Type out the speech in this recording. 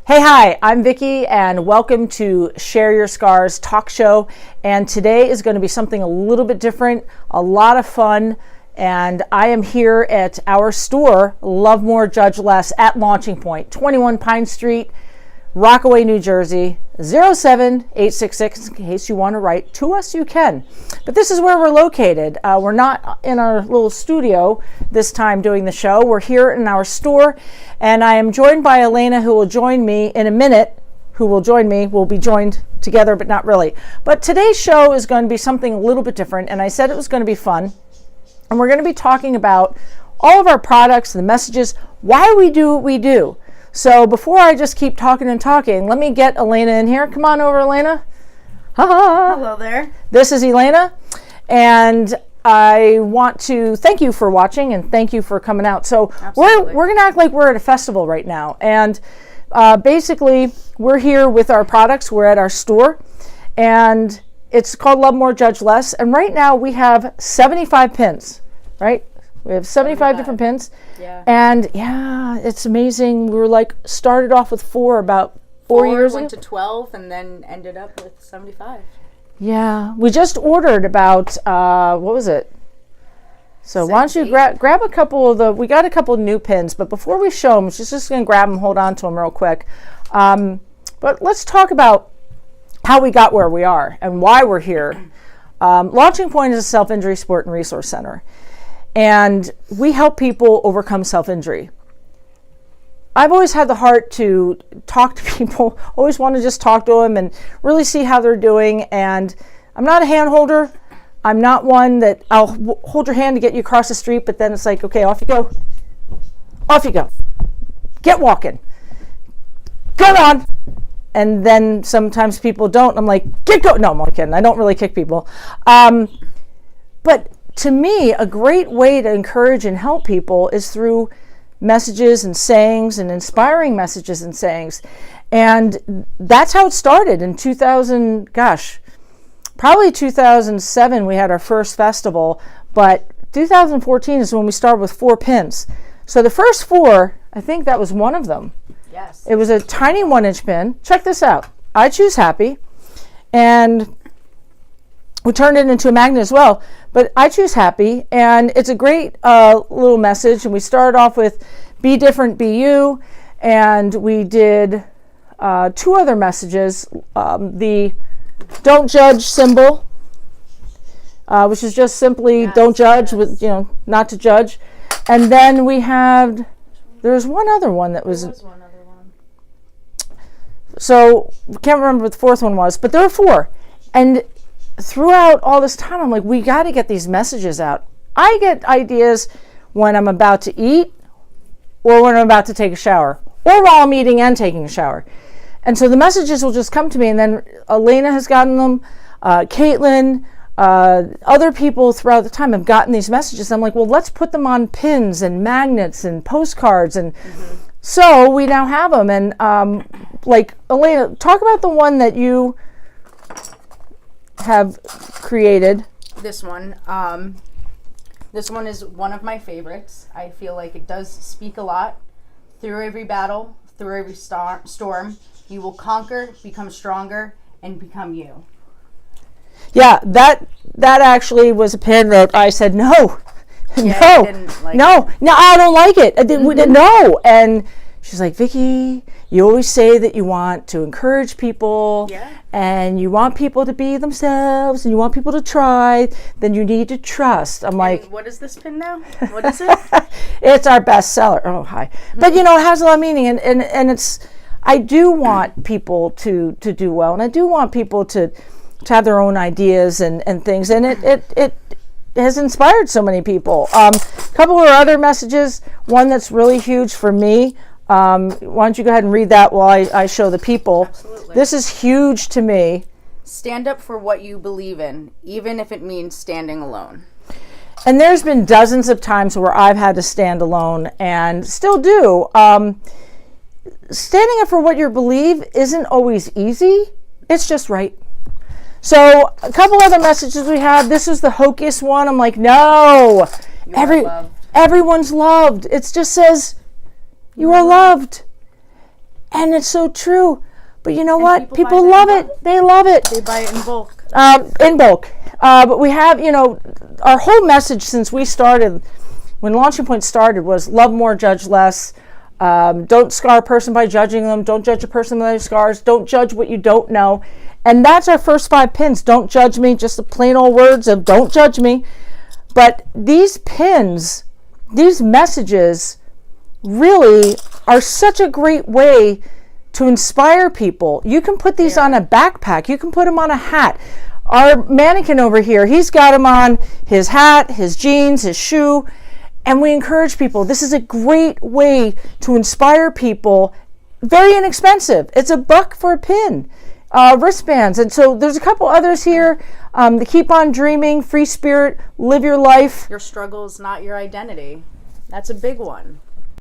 Hey, hi, I'm Vicki and welcome to Share Your Scars talk show. And today is going to be something a little bit different, a lot of fun. And I am here at our store, Love More, Judge Less at Launching Point, 21 Pine Street, Rockaway, New Jersey, 07866. In case you want to write to us, you can. But this is where we're located. We're not in our little studio this time doing the show. We're here in our store, and I am joined by Elaina, who will join me in a minute. We'll be joined together, but not really. But today's show is going to be something a little bit different, and I said it was going to be fun. And we're going to be talking about all of our products, the messages, why we do what we do. So before I just keep talking and talking, let me get Elaina in here. Come on over, Elaina. Hello there. This is Elaina, and I want to thank you for watching and thank you for coming out. So we're going to act like we're at a festival right now. And basically, we're here with our products. We're at our store, and it's called Love More, Judge Less. And right now we have 75 pins, right? We have 75 different pins. Yeah. And yeah, it's amazing. We were started off with four about 4 years ago. Went to 12 and then ended up with 75. Yeah. We just ordered about, what was it? So why don't you grab a couple of we got a couple of new pins, but before we show them, she's just going to grab them, hold on to them real quick. But let's talk about how we got where we are and why we're here. Launching Point is a self-injury sport and resource center. And we help people overcome self-injury. I've always had the heart to talk to people, always want to just talk to them and really see how they're doing. And I'm not a hand holder. I'm not one that I'll hold your hand to get you across the street, but then it's like, okay, off you go. Off you go. Get walking. Go on. And then sometimes people don't. I'm like, get going. No, I'm only kidding. I don't really kick people. But to me, a great way to encourage and help people is through messages and sayings and inspiring messages and sayings. And that's how it started in probably 2007 we had our first festival, but 2014 is when we started with 4 pins. So the first 4, I think that was one of them. Yes. It was a tiny 1-inch pin. Check this out. I choose happy. And we turned it into a magnet as well, but I choose happy, and it's a great little message. And we started off with be different, be you, and we did 2 other messages. The don't judge symbol, which is just simply don't judge, with not to judge. And then we had there's one other one that was. There was one other one. So can't remember what the 4th one was, but there were 4, and throughout all this time, I'm like, we got to get these messages out. I get ideas when I'm about to eat or when I'm about to take a shower or while I'm eating and taking a shower. And so the messages will just come to me, and then Elaina has gotten them, Caitlin, other people throughout the time have gotten these messages. I'm like, well, let's put them on pins and magnets and postcards. And so we now have them. And Elaina, talk about the one that you have created. This one is one of my favorites. I feel like it does speak a lot. Through every battle, through every storm, you will conquer, become stronger, and become you. Yeah, that actually was a pin that I said no, no, I don't like it. No, and she's like, Vicki, you always say that you want to encourage people, and you want people to be themselves, and you want people to try, then you need to trust. I'm like, what is this pin now? What is it? It's our best seller. Oh, hi. But it has a lot of meaning, and it's, I do want people to do well, and I do want people to have their own ideas and things, and it has inspired so many people. A couple of other messages, one that's really huge for me. Why don't you go ahead and read that while I show the people. Absolutely. This is huge to me. Stand up for what you believe in, even if it means standing alone. And there's been dozens of times where I've had to stand alone and still do. Standing up for what you believe isn't always easy. It's just right. So a couple other messages we have. This is the hocus one. I'm like, no. Everyone's loved. It just says, you are loved. And it's so true. But you know what? people People buy love them it. They love it. They buy it in bulk. In bulk. But we have, our whole message since we started, when Launching Point started, was love more, judge less. Don't scar a person by judging them. Don't judge a person by their scars. Don't judge what you don't know. And that's our first 5 pins. Don't judge me. Just the plain old words of don't judge me. But these pins, these messages really are such a great way to inspire people. You can put these on a backpack. You can put them on a hat. Our mannequin over here, he's got them on his hat, his jeans, his shoe. And we encourage people. This is a great way to inspire people. Very inexpensive. It's $1 for a pin. Wristbands. And so there's a couple others here. The Keep on Dreaming, Free Spirit, Live Your Life. Your struggle is not your identity. That's a big one.